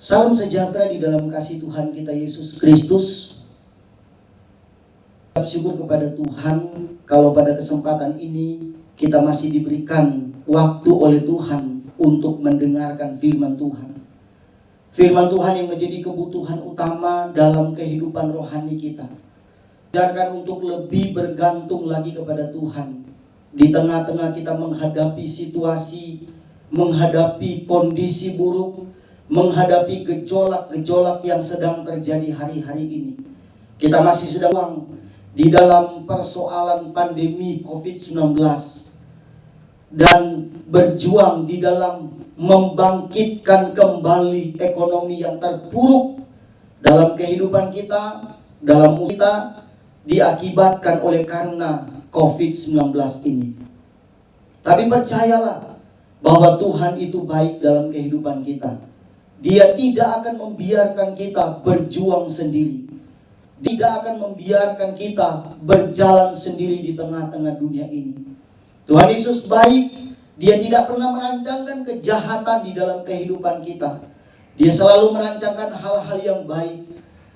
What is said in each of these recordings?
Salam sejahtera di dalam kasih Tuhan kita Yesus Kristus. Syukur kepada Tuhan kalau pada kesempatan ini kita masih diberikan waktu oleh Tuhan untuk mendengarkan firman Tuhan. Firman Tuhan yang menjadi kebutuhan utama dalam kehidupan rohani kita. Ajarkan untuk lebih bergantung lagi kepada Tuhan. Di tengah-tengah kita menghadapi situasi, menghadapi kondisi buruk, menghadapi gejolak-gejolak yang sedang terjadi hari-hari ini. Kita masih sedang di dalam persoalan pandemi COVID-19 dan berjuang di dalam membangkitkan kembali ekonomi yang terpuruk dalam kehidupan kita, dalam kita diakibatkan oleh karena COVID-19 ini. Tapi percayalah bahwa Tuhan itu baik dalam kehidupan kita. Dia tidak akan membiarkan kita berjuang sendiri. Tidak akan membiarkan kita berjalan sendiri di tengah-tengah dunia ini. Tuhan Yesus baik. Dia tidak pernah merancangkan kejahatan di dalam kehidupan kita. Dia selalu merancangkan hal-hal yang baik.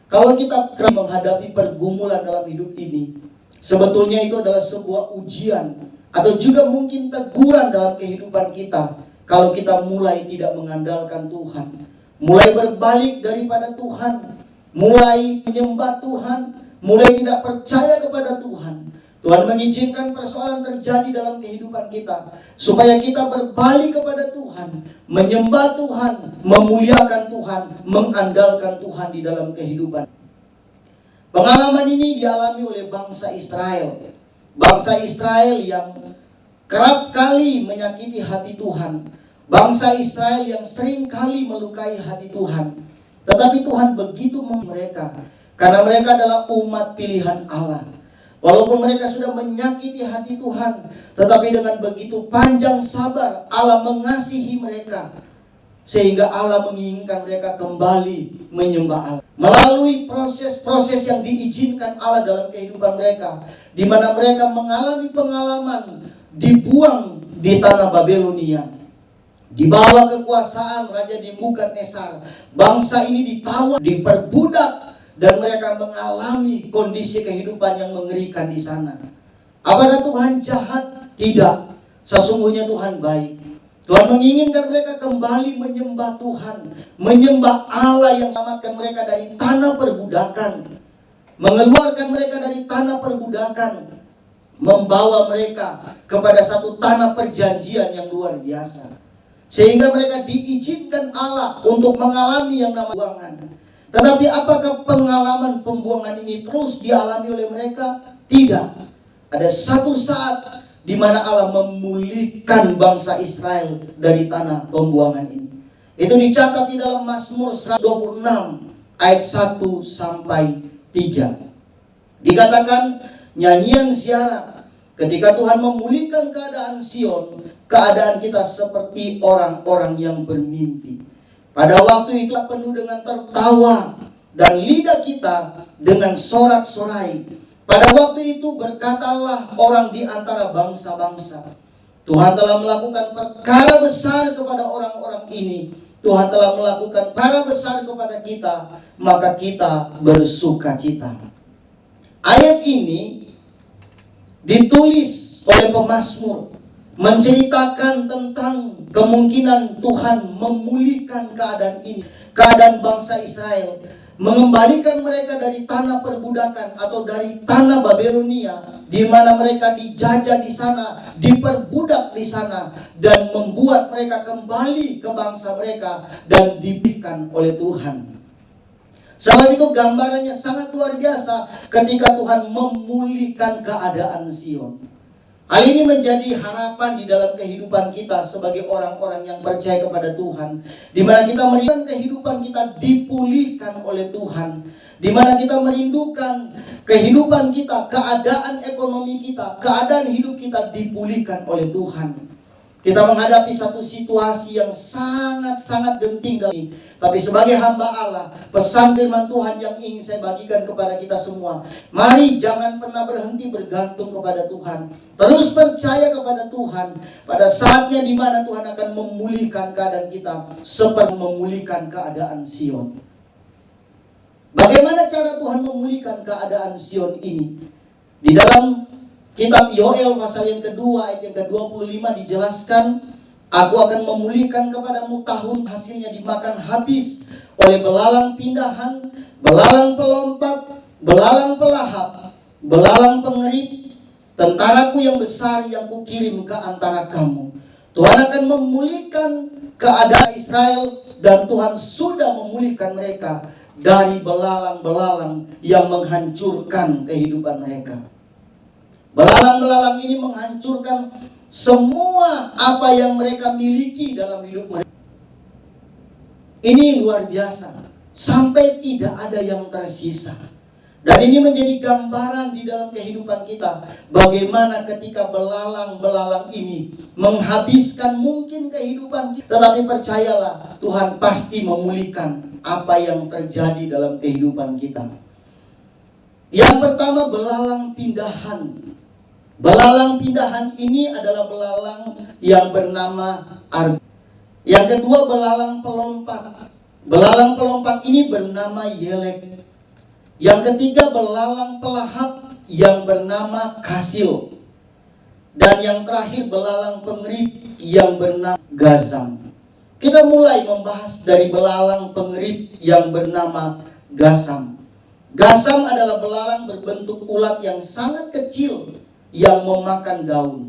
Kalau kita menghadapi pergumulan dalam hidup ini, sebetulnya itu adalah sebuah ujian atau juga mungkin teguran dalam kehidupan kita. Kalau kita mulai tidak mengandalkan Tuhan, mulai berbalik daripada Tuhan, mulai menyembah Tuhan, mulai tidak percaya kepada Tuhan. Tuhan mengizinkan persoalan terjadi dalam kehidupan kita supaya kita berbalik kepada Tuhan, menyembah Tuhan, memuliakan Tuhan, mengandalkan Tuhan di dalam kehidupan. Pengalaman ini dialami oleh bangsa Israel. Bangsa Israel yang kerap kali menyakiti hati Tuhan. Bangsa Israel yang sering kali melukai hati Tuhan. Tetapi Tuhan begitu mereka karena mereka adalah umat pilihan Allah. Walaupun mereka sudah menyakiti hati Tuhan, tetapi dengan begitu panjang sabar Allah mengasihi mereka, sehingga Allah menginginkan mereka kembali menyembah Allah. Melalui proses-proses yang diizinkan Allah dalam kehidupan mereka, di mana mereka mengalami pengalaman dibuang di tanah Babilonia, di bawah kekuasaan Raja Nebukadnezar. Bangsa ini ditawan, diperbudak, dan mereka mengalami kondisi kehidupan yang mengerikan di sana. Apakah Tuhan jahat? Tidak. Sesungguhnya Tuhan baik. Tuhan menginginkan mereka kembali menyembah Tuhan, menyembah Allah yang selamatkan mereka dari tanah perbudakan, mengeluarkan mereka dari tanah perbudakan, membawa mereka kepada satu tanah perjanjian yang luar biasa. Sehingga mereka diizinkan Allah untuk mengalami yang namanya pembuangan. Tetapi apakah pengalaman pembuangan ini terus dialami oleh mereka? Tidak. Ada satu saat di mana Allah memulihkan bangsa Israel dari tanah pembuangan ini. Itu dicatat di dalam Mazmur 126 ayat 1 sampai 3. Dikatakan nyanyian ziarah, ketika Tuhan memulihkan keadaan Sion, keadaan kita seperti orang-orang yang bermimpi. Pada waktu itu penuh dengan tertawa dan lidah kita dengan sorak-sorai. Pada waktu itu berkatalah orang di antara bangsa-bangsa, Tuhan telah melakukan perkara besar kepada orang-orang ini. Tuhan telah melakukan perkara besar kepada kita, maka kita bersukacita. Ayat ini ditulis oleh pemazmur, menceritakan tentang kemungkinan Tuhan memulihkan keadaan ini, keadaan bangsa Israel, mengembalikan mereka dari tanah perbudakan atau dari tanah Babilonia, di mana mereka dijajah di sana, diperbudak di sana, dan membuat mereka kembali ke bangsa mereka dan diberikan oleh Tuhan. Sebab itu gambarannya sangat luar biasa ketika Tuhan memulihkan keadaan Sion. Hal ini menjadi harapan di dalam kehidupan kita sebagai orang-orang yang percaya kepada Tuhan, di mana kita merindukan kehidupan kita dipulihkan oleh Tuhan, di mana kita merindukan kehidupan kita, keadaan ekonomi kita, keadaan hidup kita dipulihkan oleh Tuhan. Kita menghadapi satu situasi yang sangat-sangat genting dalam ini. Tapi sebagai hamba Allah, pesan firman Tuhan yang ingin saya bagikan kepada kita semua. Mari jangan pernah berhenti bergantung kepada Tuhan. Terus percaya kepada Tuhan. Pada saatnya di mana Tuhan akan memulihkan keadaan kita. Seperti memulihkan keadaan Sion. Bagaimana cara Tuhan memulihkan keadaan Sion ini? Di dalam kitab Yoel pasal yang kedua ayat yang ke-25 dijelaskan, aku akan memulihkan kepadamu tahun hasilnya dimakan habis oleh belalang pindahan, belalang pelompat, belalang pelahap, belalang pengerit, tentaraku yang besar yang kukirim ke antara kamu. Tuhan akan memulihkan keadaan Israel dan Tuhan sudah memulihkan mereka dari belalang-belalang yang menghancurkan kehidupan mereka. Belalang-belalang ini menghancurkan semua apa yang mereka miliki dalam hidup mereka. Ini luar biasa. Sampai tidak ada yang tersisa. Dan ini menjadi gambaran di dalam kehidupan kita. Bagaimana ketika belalang-belalang ini menghabiskan mungkin kehidupan kita. Tetapi percayalah, Tuhan pasti memulihkan apa yang terjadi dalam kehidupan kita. Yang pertama, belalang pindahan. Belalang pindahan ini adalah belalang yang bernama Arbi. Yang kedua, belalang pelompat. Belalang pelompat ini bernama Yelek. Yang ketiga, belalang pelahap yang bernama Kasil. Dan yang terakhir, belalang pengerit yang bernama Gazam. Kita mulai membahas dari belalang pengerit yang bernama Gazam. Gazam adalah belalang berbentuk ulat yang sangat kecil yang memakan daun.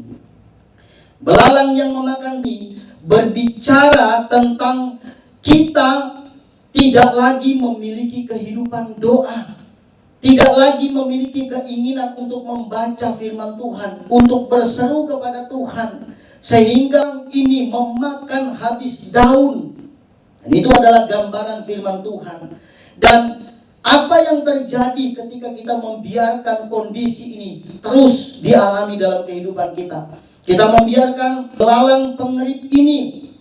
Belalang yang memakan ini berbicara tentang kita tidak lagi memiliki kehidupan doa, tidak lagi memiliki keinginan untuk membaca firman Tuhan, untuk berseru kepada Tuhan, sehingga ini memakan habis daun. Dan itu adalah gambaran firman Tuhan. Dan apa yang terjadi ketika kita membiarkan kondisi ini terus dialami dalam kehidupan kita? Kita membiarkan belalang pengerit ini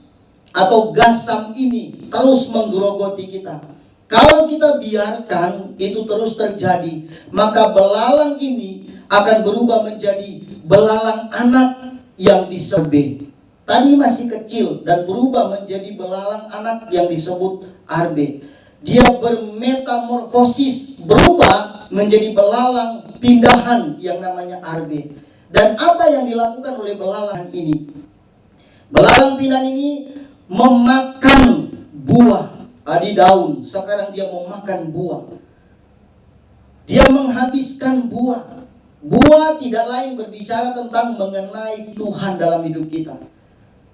atau Gazam ini terus menggerogoti kita. Kalau kita biarkan itu terus terjadi, maka belalang ini akan berubah menjadi belalang anak yang disebut. Tadi masih kecil dan berubah menjadi belalang anak yang disebut Arbe. Dia bermetamorfosis, berubah menjadi belalang pindahan yang namanya Arbe. Dan apa yang dilakukan oleh belalang ini? Belalang pindahan ini memakan buah. Tadi daun, sekarang dia memakan buah. Dia menghabiskan buah. Buah tidak lain berbicara tentang mengenai Tuhan dalam hidup kita.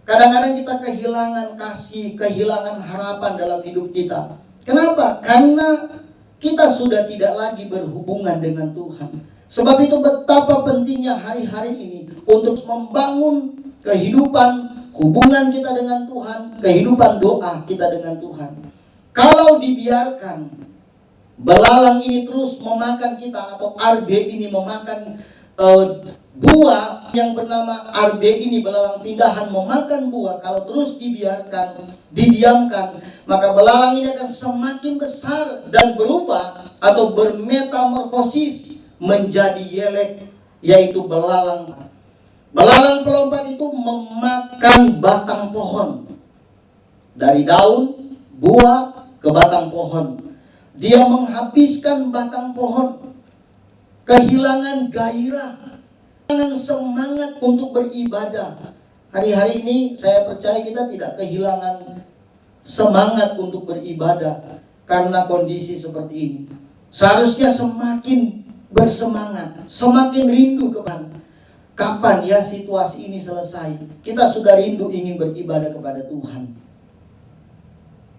Kadang-kadang kita kehilangan kasih, kehilangan harapan dalam hidup kita. Kenapa? Karena kita sudah tidak lagi berhubungan dengan Tuhan. Sebab itu betapa pentingnya hari-hari ini untuk membangun kehidupan hubungan kita dengan Tuhan, kehidupan doa kita dengan Tuhan. Kalau dibiarkan belalang ini terus memakan kita, atau Arbe ini memakan buah yang bernama Arbe ini, belalang pindahan memakan buah, kalau terus dibiarkan, didiamkan, maka belalang ini akan semakin besar dan berubah atau bermetamorfosis menjadi Yelek, yaitu belalang. Belalang pelompat itu memakan batang pohon, dari daun, buah ke batang pohon. Dia menghabiskan batang pohon, kehilangan gairah, kehilangan semangat untuk beribadah. Hari-hari ini saya percaya kita tidak kehilangan semangat untuk beribadah karena kondisi seperti ini. Seharusnya semakin bersemangat, semakin rindu kepada kapan ya situasi ini selesai. Kita sudah rindu ingin beribadah kepada Tuhan.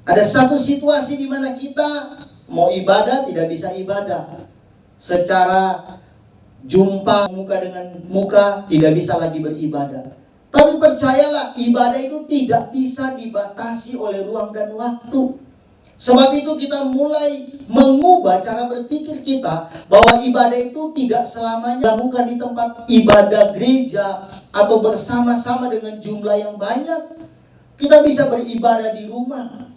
Ada satu situasi di mana kita mau ibadah tidak bisa ibadah. Secara jumpa muka dengan muka tidak bisa lagi beribadah. Tapi percayalah, ibadah itu tidak bisa dibatasi oleh ruang dan waktu. Sebab itu kita mulai mengubah cara berpikir kita bahwa ibadah itu tidak selamanya dilakukan di tempat ibadah gereja atau bersama-sama dengan jumlah yang banyak. Kita bisa beribadah di rumah.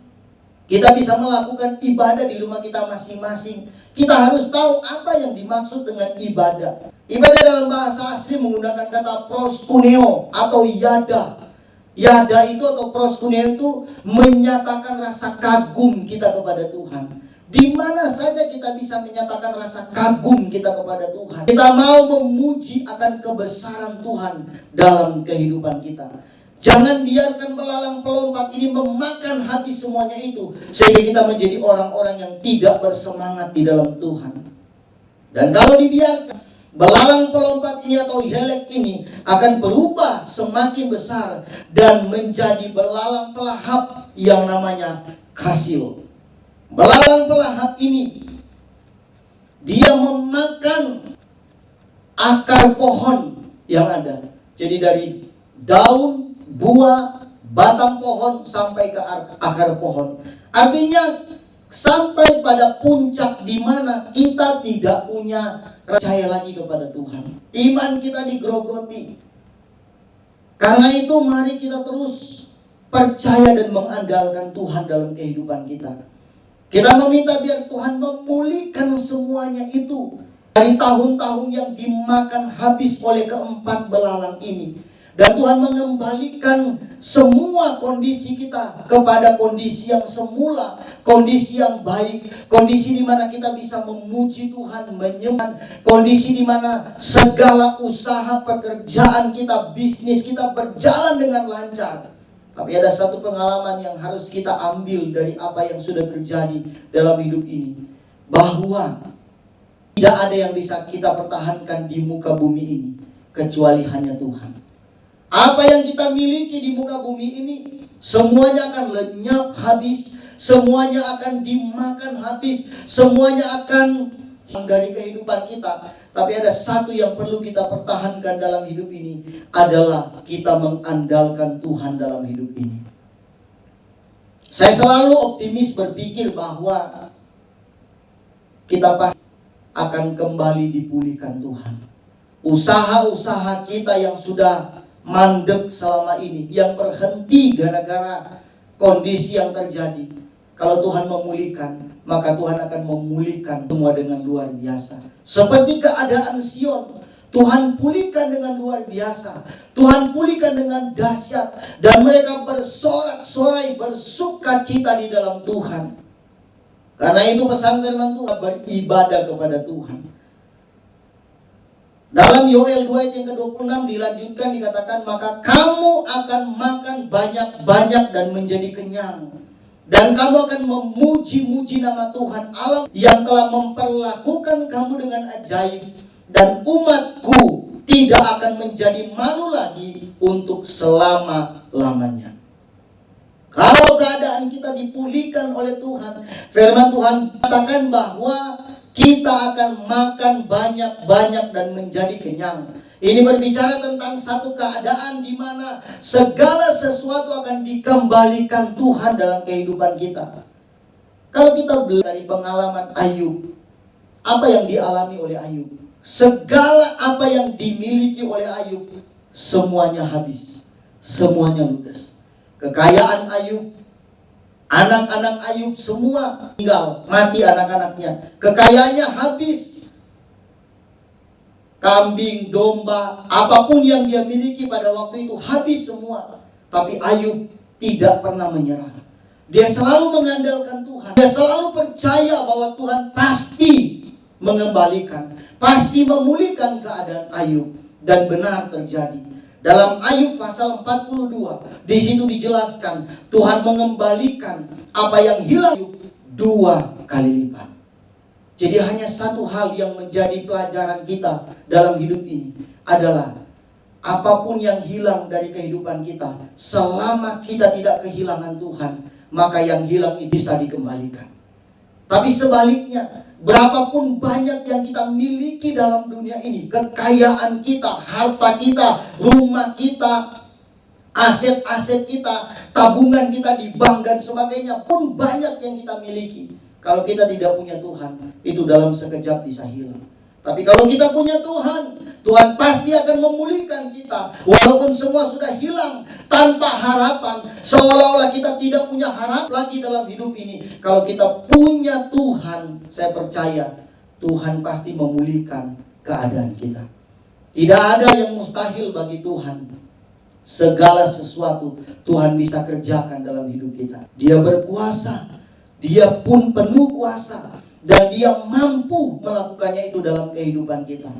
Kita bisa melakukan ibadah di rumah kita masing-masing. Kita harus tahu apa yang dimaksud dengan ibadah. Ibadah dalam bahasa asli menggunakan kata proskuneo atau yada. Yada itu atau proskuneo itu menyatakan rasa kagum kita kepada Tuhan. Di mana saja kita bisa menyatakan rasa kagum kita kepada Tuhan. Kita mau memuji akan kebesaran Tuhan dalam kehidupan kita. Jangan biarkan belalang pelompat ini memakan habis semuanya itu, sehingga kita menjadi orang-orang yang tidak bersemangat di dalam Tuhan. Dan kalau dibiarkan, belalang pelompat ini atau helek ini akan berubah semakin besar dan menjadi belalang pelahap yang namanya kasil. Belalang pelahap ini, dia memakan akar pohon yang ada. Jadi dari daun, buah, batang pohon sampai ke akar pohon. Artinya sampai pada puncak di mana kita tidak punya percaya lagi kepada Tuhan. Iman kita digerogoti. Karena itu mari kita terus percaya dan mengandalkan Tuhan dalam kehidupan kita. Kita meminta biar Tuhan memulihkan semuanya itu dari tahun-tahun yang dimakan habis oleh keempat belalang ini. Dan Tuhan mengembalikan semua kondisi kita kepada kondisi yang semula, kondisi yang baik, kondisi di mana kita bisa memuji Tuhan, menyembah, kondisi di mana segala usaha pekerjaan kita, bisnis kita berjalan dengan lancar. Tapi ada satu pengalaman yang harus kita ambil dari apa yang sudah terjadi dalam hidup ini, bahwa tidak ada yang bisa kita pertahankan di muka bumi ini kecuali hanya Tuhan. Apa yang kita miliki di muka bumi ini semuanya akan lenyap habis, semuanya akan dimakan habis, semuanya akan dari kehidupan kita. Tapi ada satu yang perlu kita pertahankan dalam hidup ini, adalah kita mengandalkan Tuhan dalam hidup ini. Saya selalu optimis berpikir bahwa kita pasti akan kembali dipulihkan Tuhan. Usaha-usaha kita yang sudah mandek selama ini, yang berhenti gara-gara kondisi yang terjadi, kalau Tuhan memulihkan, maka Tuhan akan memulihkan semua dengan luar biasa. Seperti keadaan Sion, Tuhan pulihkan dengan luar biasa, Tuhan pulihkan dengan dahsyat, dan mereka bersorak-sorai, bersuka cita di dalam Tuhan. Karena itu pesan firman Tuhan, beribadah kepada Tuhan. Dalam Yoel 2 ayat yang ke-26 dilanjutkan, dikatakan, maka kamu akan makan banyak-banyak dan menjadi kenyang. Dan kamu akan memuji-muji nama Tuhan Allah yang telah memperlakukan kamu dengan ajaib. Dan umatku tidak akan menjadi malu lagi untuk selama-lamanya. Kalau keadaan kita dipulihkan oleh Tuhan, firman Tuhan katakan bahwa kita akan makan banyak-banyak dan menjadi kenyang. Ini berbicara tentang satu keadaan di mana segala sesuatu akan dikembalikan Tuhan dalam kehidupan kita. Kalau kita belajar dari pengalaman Ayub, apa yang dialami oleh Ayub? Segala apa yang dimiliki oleh Ayub, semuanya habis, semuanya ludes. Kekayaan Ayub, anak-anak Ayub semua tinggal, mati anak-anaknya. Kekayaannya habis. Kambing, domba, apapun yang dia miliki pada waktu itu habis semua. Tapi Ayub tidak pernah menyerah. Dia selalu mengandalkan Tuhan. Dia selalu percaya bahwa Tuhan pasti mengembalikan, pasti memulihkan keadaan Ayub. Dan benar terjadi. Dalam Ayub pasal 42, di situ dijelaskan Tuhan mengembalikan apa yang hilang 2 kali lipat. Jadi hanya satu hal yang menjadi pelajaran kita dalam hidup ini adalah apapun yang hilang dari kehidupan kita, selama kita tidak kehilangan Tuhan, maka yang hilang itu bisa dikembalikan. Tapi sebaliknya, berapapun banyak yang kita miliki dalam dunia ini, kekayaan kita, harta kita, rumah kita, aset-aset kita, tabungan kita di bank dan sebagainya, pun banyak yang kita miliki. Kalau kita tidak punya Tuhan, itu dalam sekejap bisa hilang. Tapi kalau kita punya Tuhan, Tuhan pasti akan memulihkan kita. Walaupun semua sudah hilang tanpa harapan, seolah-olah kita tidak punya harap lagi dalam hidup ini. Kalau kita punya Tuhan, saya percaya Tuhan pasti memulihkan keadaan kita. Tidak ada yang mustahil bagi Tuhan. Segala sesuatu Tuhan bisa kerjakan dalam hidup kita. Dia berkuasa, Dia pun penuh kuasa, dan Dia mampu melakukannya itu dalam kehidupan kita.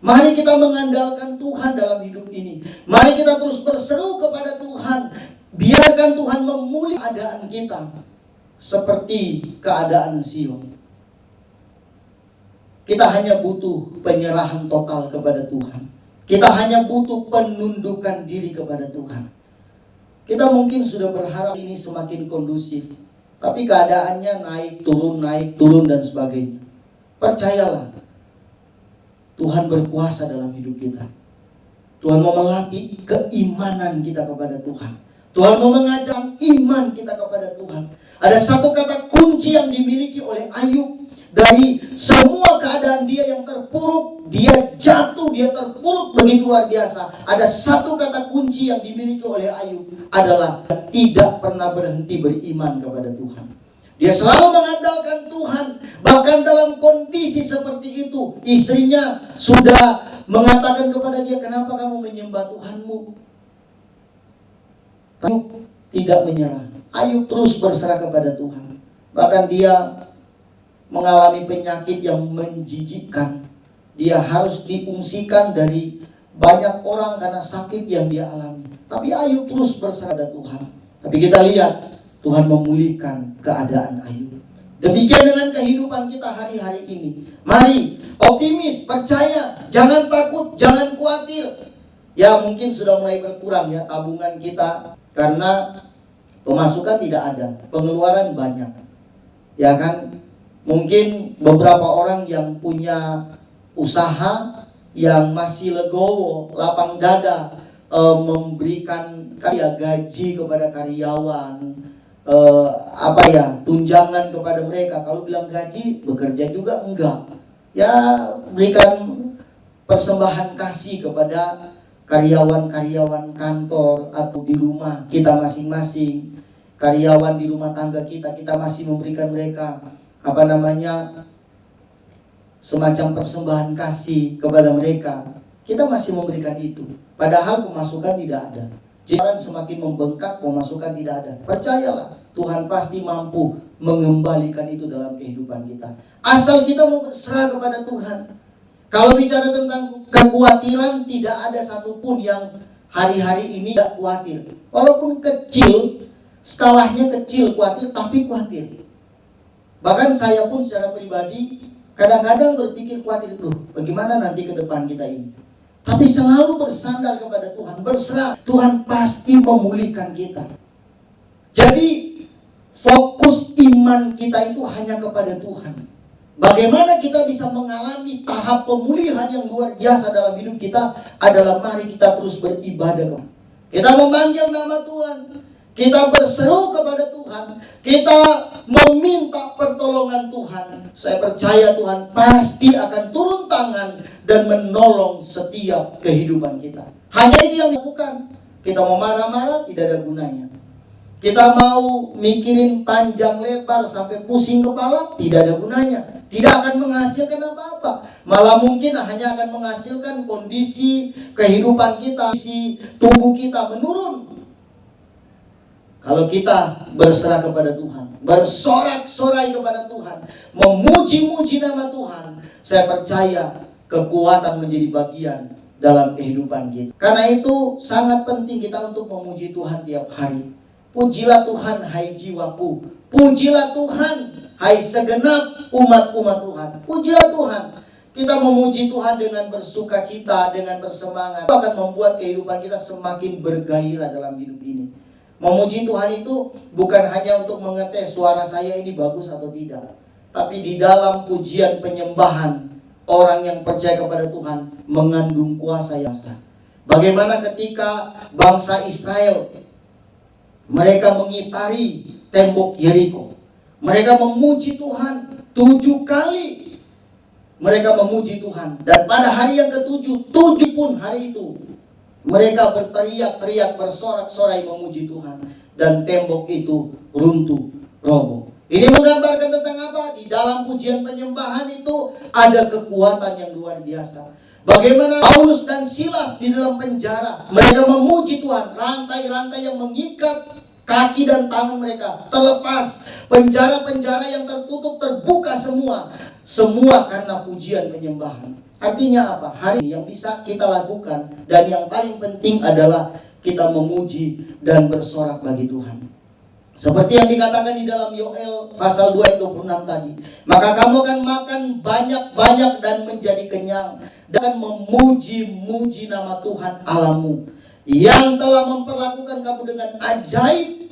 Mari kita mengandalkan Tuhan dalam hidup ini. Mari kita terus berseru kepada Tuhan. Biarkan Tuhan memulihkan keadaan kita seperti keadaan Sion. Kita hanya butuh penyerahan total kepada Tuhan. Kita hanya butuh penundukan diri kepada Tuhan. Kita mungkin sudah berharap ini semakin kondusif, tapi keadaannya naik turun dan sebagainya. Percayalah, Tuhan berkuasa dalam hidup kita. Tuhan mau melatih keimanan kita kepada Tuhan. Tuhan mau mengajar iman kita kepada Tuhan. Ada satu kata kunci yang dimiliki oleh Ayub. Dari semua keadaan dia yang terpuruk, dia jatuh, dia terpuruk begitu luar biasa. Ada satu kata kunci yang dimiliki oleh Ayub, adalah tidak pernah berhenti beriman kepada Tuhan. Dia selalu mengandalkan Tuhan. Bahkan dalam kondisi seperti itu, istrinya sudah mengatakan kepada dia, kenapa kamu menyembah Tuhanmu? Ayub tidak menyerah. Ayub terus berserah kepada Tuhan. Bahkan dia mengalami penyakit yang menjijikkan. Dia harus diungsikan dari banyak orang karena sakit yang dia alami. Tapi Ayub terus berserah kepada Tuhan. Tapi kita lihat, Tuhan memulihkan keadaan Ayub. Demikian dengan kehidupan kita hari-hari ini. Mari optimis, percaya, jangan takut, jangan khawatir. Ya mungkin sudah mulai berkurang ya tabungan kita, karena pemasukan tidak ada, pengeluaran banyak. Ya kan? Mungkin beberapa orang yang punya usaha yang masih legowo, lapang dada, memberikan gaji kepada karyawan, tunjangan kepada mereka. Kalau bilang gaji, bekerja juga enggak. Ya berikan persembahan kasih kepada karyawan-karyawan kantor atau di rumah kita masing-masing, karyawan di rumah tangga kita masih memberikan mereka semacam persembahan kasih kepada mereka. Kita masih memberikan itu, padahal pemasukan tidak ada. Jangan semakin membengkak, pemasukan tidak ada. Percayalah, Tuhan pasti mampu mengembalikan itu dalam kehidupan kita, asal kita mau berserah kepada Tuhan. Kalau bicara tentang kekhawatiran, tidak ada satupun yang hari-hari ini tidak khawatir. Walaupun kecil, skalanya kecil khawatir, tapi khawatir. Bahkan saya pun secara pribadi kadang-kadang berpikir khawatir, bagaimana nanti ke depan kita ini. Tapi selalu bersandar kepada Tuhan, berserah. Tuhan pasti memulihkan kita. Jadi fokus iman kita itu hanya kepada Tuhan. Bagaimana kita bisa mengalami tahap pemulihan yang luar biasa dalam hidup kita adalah mari kita terus beribadah. Kita memanggil nama Tuhan, kita berseru kepada Tuhan, kita meminta pertolongan Tuhan. Saya percaya Tuhan pasti akan turun tangan dan menolong setiap kehidupan kita. Hanya itu yang dilakukan. Kita mau marah-marah tidak ada gunanya. Kita mau mikirin panjang lebar sampai pusing kepala, tidak ada gunanya. Tidak akan menghasilkan apa-apa. Malah mungkin hanya akan menghasilkan kondisi kehidupan kita, kondisi tubuh kita menurun. Kalau kita berserah kepada Tuhan, bersorak-sorai kepada Tuhan, memuji-muji nama Tuhan, saya percaya kekuatan menjadi bagian dalam kehidupan kita. Karena itu sangat penting kita untuk memuji Tuhan tiap hari. Pujilah Tuhan, hai jiwaku. Pujilah Tuhan, hai segenap umat-umat Tuhan. Pujilah Tuhan. Kita memuji Tuhan dengan bersuka cita, dengan bersemangat. Itu akan membuat kehidupan kita semakin bergairah dalam hidup ini. Memuji Tuhan itu bukan hanya untuk mengetes suara saya ini bagus atau tidak. Tapi di dalam pujian penyembahan, orang yang percaya kepada Tuhan mengandung kuasa yang besar. Bagaimana ketika bangsa Israel, mereka mengitari tembok Yeriko. Mereka memuji Tuhan 7 kali. mereka memuji Tuhan. Dan pada hari yang ketujuh, 7 pun hari itu, mereka berteriak-teriak, bersorak-sorai memuji Tuhan. Dan tembok itu runtuh, roboh. Ini menggambarkan tentang apa? Di dalam pujian penyembahan itu ada kekuatan yang luar biasa. Bagaimana Paulus dan Silas di dalam penjara, mereka memuji Tuhan. Rantai-rantai yang mengikat kaki dan tangan mereka terlepas. Penjara-penjara yang tertutup terbuka semua. Semua karena pujian penyembahan. Artinya apa? Hari ini yang bisa kita lakukan dan yang paling penting adalah kita memuji dan bersorak bagi Tuhan. Seperti yang dikatakan di dalam Yoel pasal 2 ayat 26 tadi. Maka kamu akan makan banyak-banyak dan menjadi kenyang. Dan memuji-muji nama Tuhan Allahmu. Yang telah memperlakukan kamu dengan ajaib.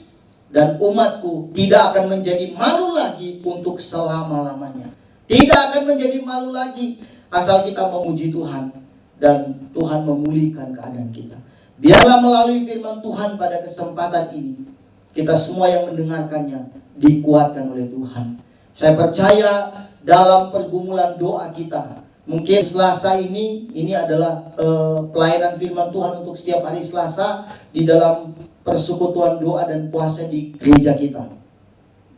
Dan umatku tidak akan menjadi malu lagi untuk selama-lamanya. Tidak akan menjadi malu lagi. Asal kita memuji Tuhan. Dan Tuhan memulihkan keadaan kita. Biarlah melalui firman Tuhan pada kesempatan ini, kita semua yang mendengarkannya dikuatkan oleh Tuhan. Saya percaya dalam pergumulan doa kita, mungkin Selasa ini adalah pelayanan firman Tuhan untuk setiap hari Selasa di dalam persekutuan doa dan puasa di gereja kita,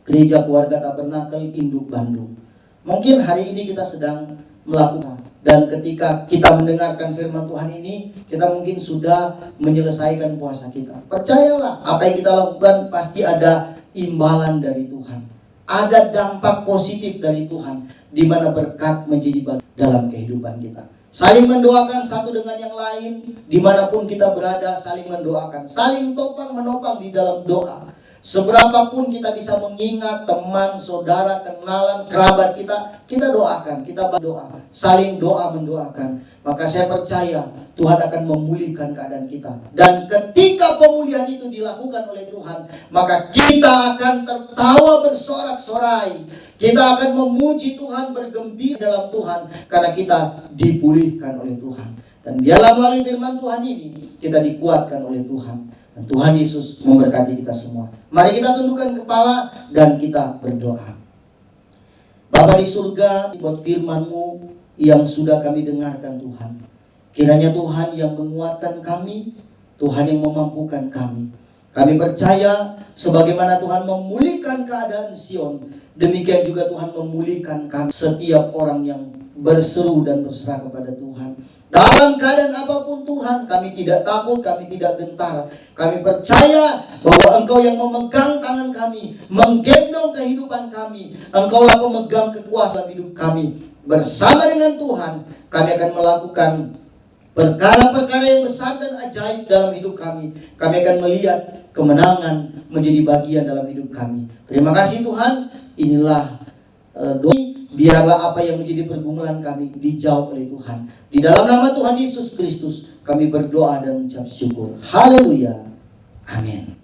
Gereja Keluarga Tabernakel Induk Bandung. Mungkin hari ini kita sedang melakukan, dan ketika kita mendengarkan firman Tuhan ini, kita mungkin sudah menyelesaikan puasa kita. Percayalah, apa yang kita lakukan pasti ada imbalan dari Tuhan. Ada dampak positif dari Tuhan, di mana berkat menjadi bagian dalam kehidupan kita. Saling mendoakan satu dengan yang lain, dimanapun kita berada, saling mendoakan, saling topang menopang di dalam doa. Seberapapun kita bisa mengingat teman, saudara, kenalan, kerabat kita doakan, kita berdoa, saling doa mendoakan. Maka saya percaya Tuhan akan memulihkan keadaan kita. Dan ketika pemulihan itu dilakukan oleh Tuhan, maka kita akan tertawa bersorak-sorai. Kita akan memuji Tuhan, bergembira dalam Tuhan, karena kita dipulihkan oleh Tuhan. Dan biarlah melalui firman Tuhan ini kita dikuatkan oleh Tuhan. Dan Tuhan Yesus memberkati kita semua. Mari kita tundukkan kepala dan kita berdoa. Bapa di surga, buat firman-Mu yang sudah kami dengarkan Tuhan. Kiranya Tuhan yang menguatkan kami, Tuhan yang memampukan kami. Kami percaya sebagaimana Tuhan memulihkan keadaan Sion, demikian juga Tuhan memulihkan kami, setiap orang yang berseru dan berserah kepada Tuhan. Dalam keadaan apapun Tuhan, kami tidak takut, kami tidak gentar. Kami percaya bahwa Engkau yang memegang tangan kami, menggendong kehidupan kami. Engkaulah pemegang kekuasaan hidup kami. Bersama dengan Tuhan, kami akan melakukan perkara-perkara yang besar dan ajaib dalam hidup kami. Kami akan melihat kemenangan menjadi bagian dalam hidup kami. Terima kasih Tuhan. Inilah doa. Biarlah apa yang menjadi pergumulan kami dijawab oleh Tuhan. Di dalam nama Tuhan Yesus Kristus kami berdoa dan mengucap syukur. Haleluya. Amin.